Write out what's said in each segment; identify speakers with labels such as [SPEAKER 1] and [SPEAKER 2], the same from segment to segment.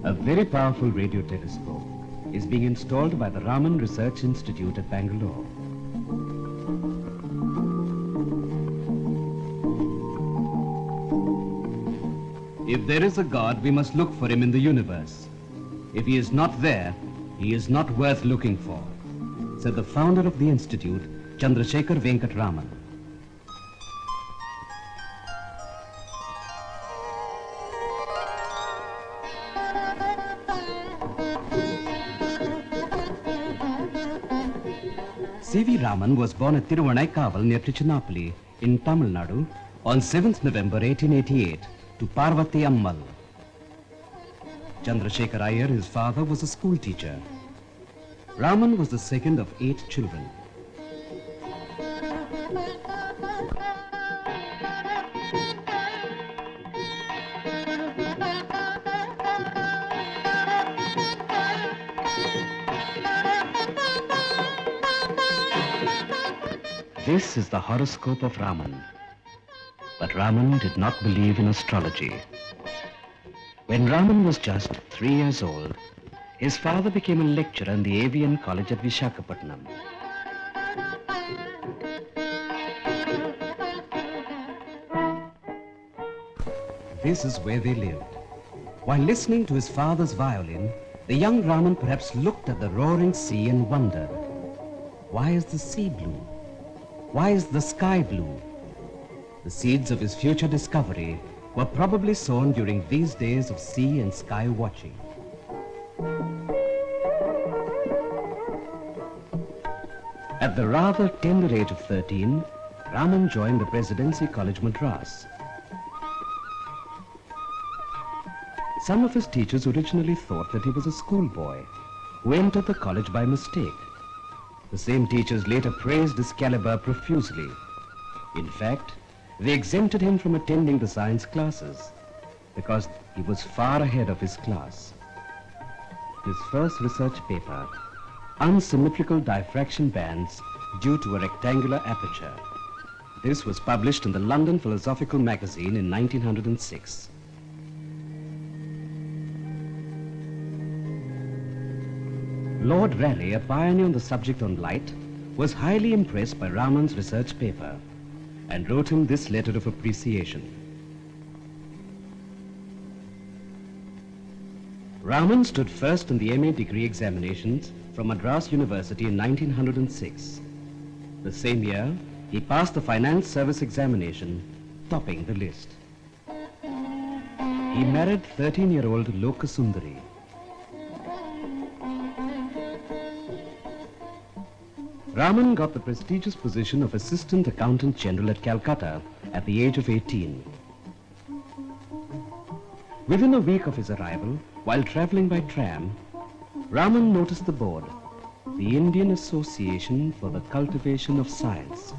[SPEAKER 1] A very powerful radio telescope is being installed by the Raman Research Institute at Bangalore. If there is a God, we must look for him in the universe. If he is not there, he is not worth looking for, said the founder of the institute, Chandrasekhar Venkat Raman. C.V. Raman was born at Tiruvannaikaval near Trichinopoli in Tamil Nadu on 7th November 1888 to Parvati Ammal. Chandrasekhar Iyer, his father, was a school teacher. Raman was the second of 8 children. This is the horoscope of Raman. But Raman did not believe in astrology. When Raman was just 3 years old, his father became a lecturer in the Avian College at Visakhapatnam. This is where they lived. While listening to his father's violin, the young Raman perhaps looked at the roaring sea and wondered, why is the sea blue? Why is the sky blue? The seeds of his future discovery were probably sown during these days of sea and sky watching. At the rather tender age of 13, Raman joined the Presidency College Madras. Some of his teachers originally thought that he was a schoolboy who entered the college by mistake. The same teachers later praised his caliber profusely. In fact, they exempted him from attending the science classes because he was far ahead of his class. His first research paper, Unsymmetrical Diffraction Bands Due to a Rectangular Aperture. This was published in the London Philosophical Magazine in 1906. Lord Rayleigh, a pioneer on the subject on light, was highly impressed by Raman's research paper and wrote him this letter of appreciation. Raman stood first in the MA degree examinations from Madras University in 1906. The same year, he passed the Finance Service examination, topping the list. He married 13-year-old Lokasundari. Raman got the prestigious position of Assistant Accountant General at Calcutta at the age of 18. Within a week of his arrival, while traveling by tram, Raman noticed the board, the Indian Association for the Cultivation of Science.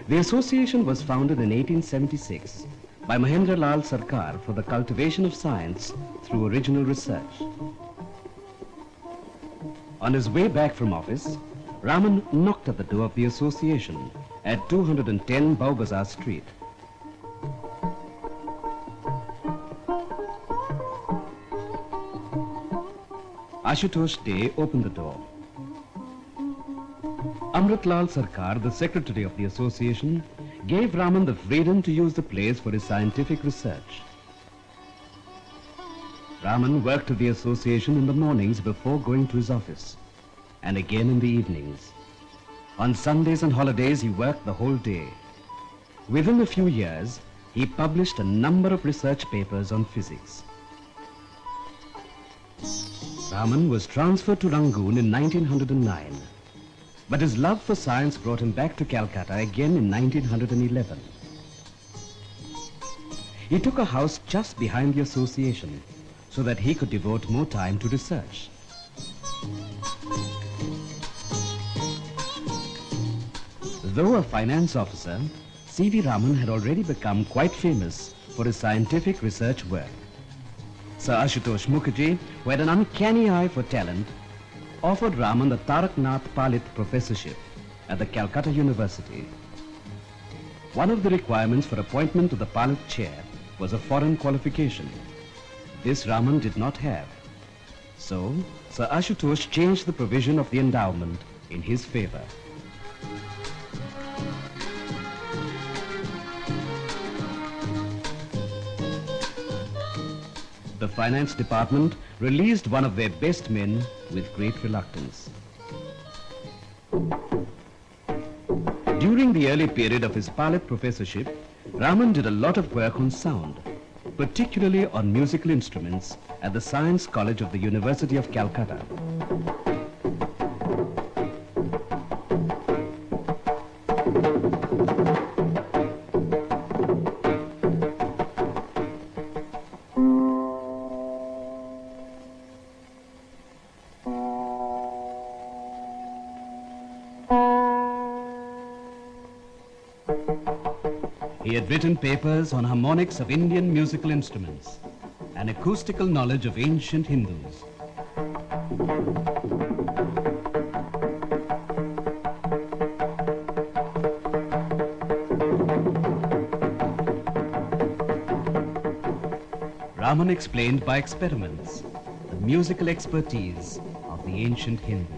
[SPEAKER 1] The association was founded in 1876 by Mahendra Lal Sarkar for the cultivation of science through original research. On his way back from office, Raman knocked at the door of the association at 210 Baubazar Street. Ashutosh Dey opened the door. Amritlal Sarkar, the secretary of the association, gave Raman the freedom to use the place for his scientific research. Raman worked at the association in the mornings before going to his office, and again in the evenings. On Sundays and holidays, he worked the whole day. Within a few years, he published a number of research papers on physics. Raman was transferred to Rangoon in 1909, but his love for science brought him back to Calcutta again in 1911. He took a house just behind the association so that he could devote more time to research. Though a finance officer, C.V. Raman had already become quite famous for his scientific research work. Sir Ashutosh Mukherjee, who had an uncanny eye for talent, offered Raman the Taraknath Palit Professorship at the Calcutta University. One of the requirements for appointment to the Palit chair was a foreign qualification. This Raman did not have. So, Sir Ashutosh changed the provision of the endowment in his favor. The finance department released one of their best men with great reluctance. During the early period of his Palit professorship, Raman did a lot of work on sound, particularly on musical instruments at the Science College of the University of Calcutta. He had written papers on harmonics of Indian musical instruments and acoustical knowledge of ancient Hindus. Raman explained by experiments the musical expertise of the ancient Hindus.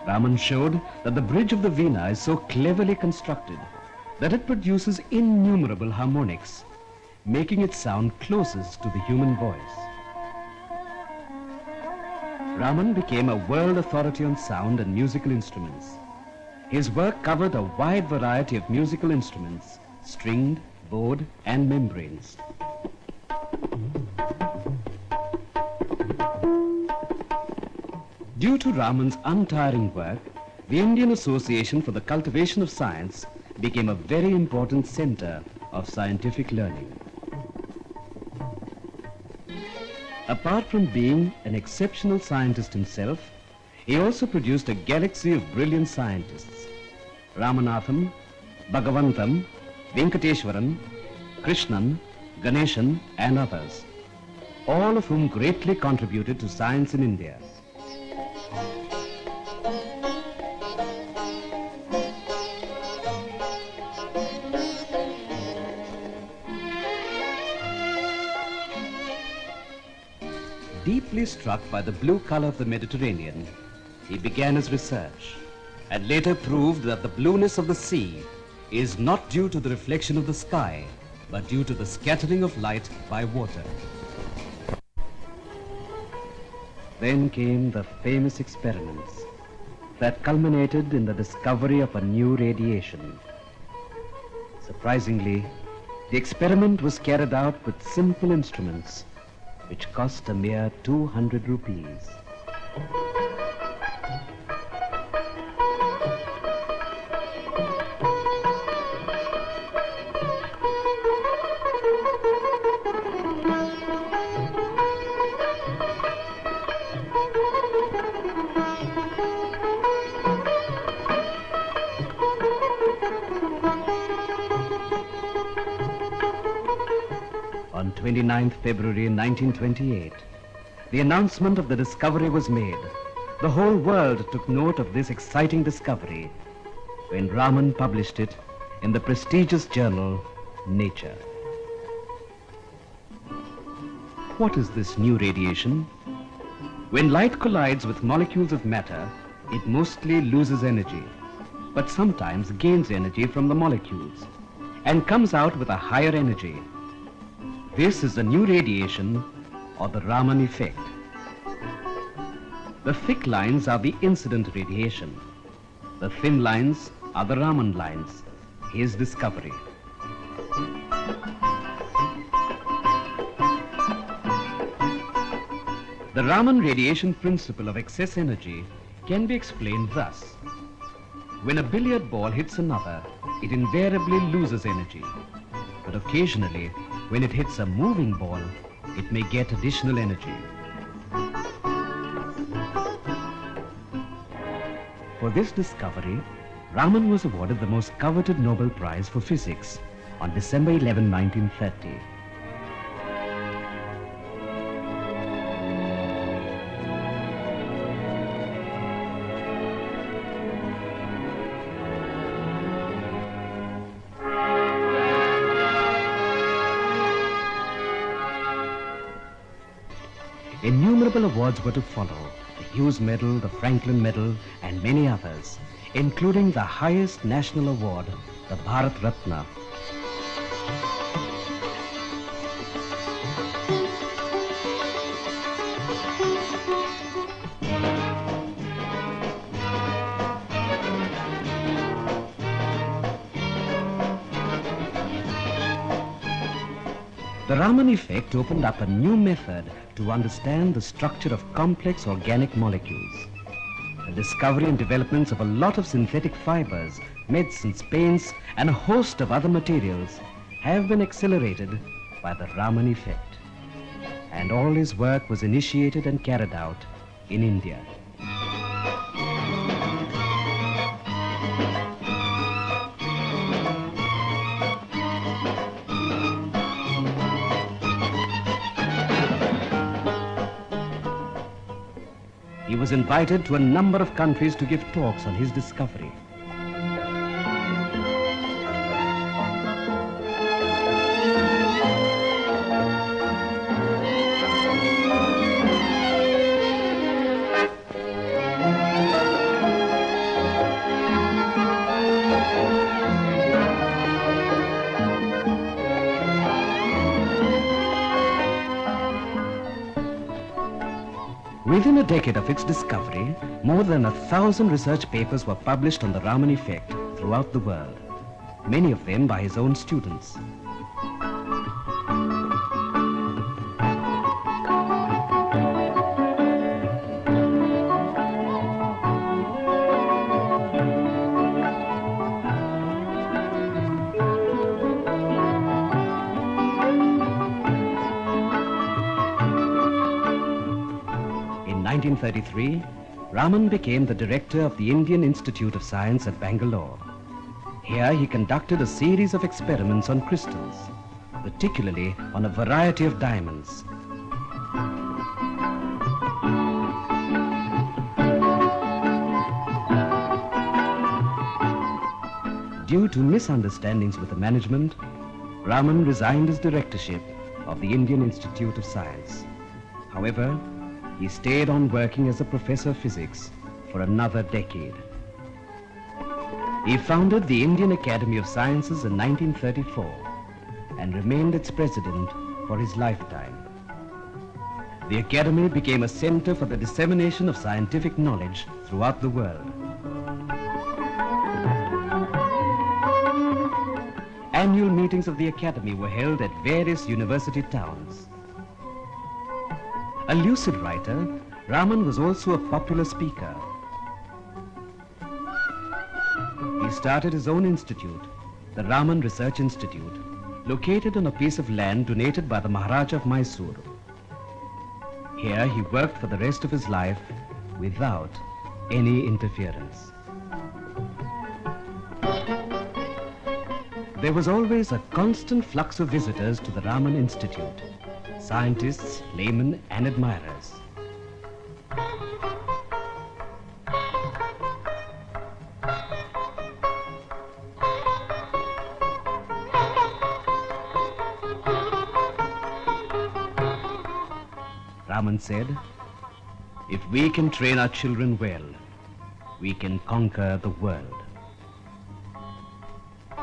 [SPEAKER 1] Raman showed that the bridge of the Veena is so cleverly constructed that it produces innumerable harmonics, making it sound closest to the human voice. Raman became a world authority on sound and musical instruments. His work covered a wide variety of musical instruments, stringed, bowed, and membranes. Due to Raman's untiring work, the Indian Association for the Cultivation of Science became a very important center of scientific learning. Apart from being an exceptional scientist himself, he also produced a galaxy of brilliant scientists: Ramanatham, Bhagavantam, Venkateshwaran, Krishnan, Ganeshan, and others, all of whom greatly contributed to science in India. Deeply struck by the blue color of the Mediterranean, he began his research and later proved that the blueness of the sea is not due to the reflection of the sky, but due to the scattering of light by water. Then came the famous experiments that culminated in the discovery of a new radiation. Surprisingly, the experiment was carried out with simple instruments which cost a mere 200 rupees. On 29th February 1928, the announcement of the discovery was made. The whole world took note of this exciting discovery when Raman published it in the prestigious journal Nature. What is this new radiation? When light collides with molecules of matter, it mostly loses energy, but sometimes gains energy from the molecules and comes out with a higher energy. This is the new radiation, or the Raman Effect. The thick lines are the incident radiation. The thin lines are the Raman lines, his discovery. The Raman radiation principle of excess energy can be explained thus. When a billiard ball hits another, it invariably loses energy. But occasionally, when it hits a moving ball, it may get additional energy. For this discovery, Raman was awarded the most coveted Nobel Prize for Physics on December 11, 1930. Innumerable awards were to follow: the Hughes Medal, the Franklin Medal, and many others, including the highest national award, the Bharat Ratna. The Raman Effect opened up a new method to understand the structure of complex organic molecules. The discovery and developments of a lot of synthetic fibers, medicines, paints, and a host of other materials have been accelerated by the Raman Effect. And all his work was initiated and carried out in India. He was invited to a number of countries to give talks on his discovery. Within a decade of its discovery, more than 1,000 research papers were published on the Raman Effect throughout the world, many of them by his own students. In 1933, Raman became the director of the Indian Institute of Science at Bangalore. Here he conducted a series of experiments on crystals, particularly on a variety of diamonds. Due to misunderstandings with the management, Raman resigned his directorship of the Indian Institute of Science. However, he stayed on working as a professor of physics for another decade. He founded the Indian Academy of Sciences in 1934 and remained its president for his lifetime. The Academy became a center for the dissemination of scientific knowledge throughout the world. Annual meetings of the Academy were held at various university towns. A lucid writer, Raman was also a popular speaker. He started his own institute, the Raman Research Institute, located on a piece of land donated by the Maharaja of Mysore. Here he worked for the rest of his life without any interference. There was always a constant flux of visitors to the Raman Institute: scientists, laymen, and admirers. Raman said, "If we can train our children well, we can conquer the world."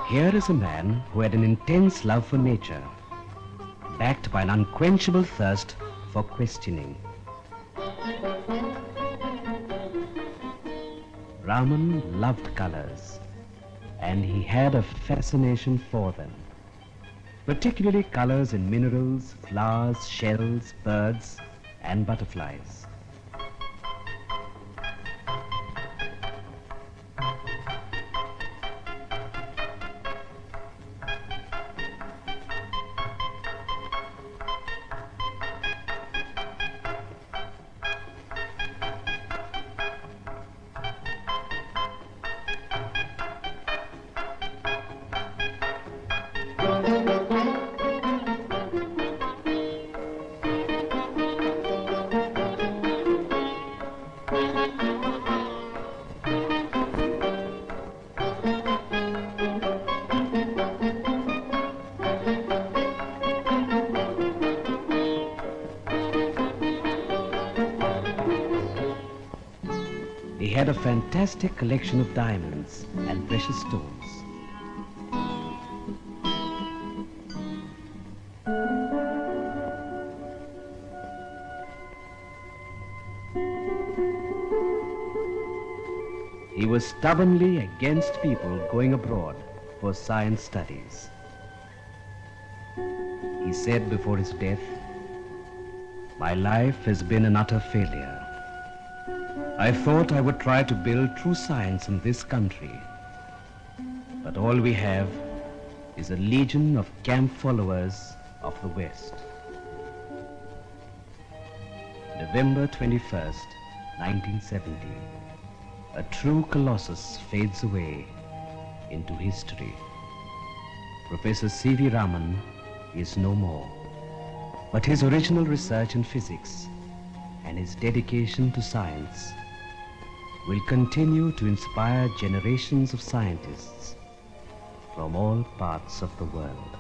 [SPEAKER 1] Here is a man who had an intense love for nature, backed by an unquenchable thirst for questioning. Raman loved colors, and he had a fascination for them, particularly colors in minerals, flowers, shells, birds, and butterflies. had a fantastic collection of diamonds and precious stones. He was stubbornly against people going abroad for science studies. He said before his death, "My life has been an utter failure. I thought I would try to build true science in this country, but all we have is a legion of camp followers of the West." November 21st, 1970. A true colossus fades away into history. Professor C.V. Raman is no more, but his original research in physics and his dedication to science will continue to inspire generations of scientists from all parts of the world.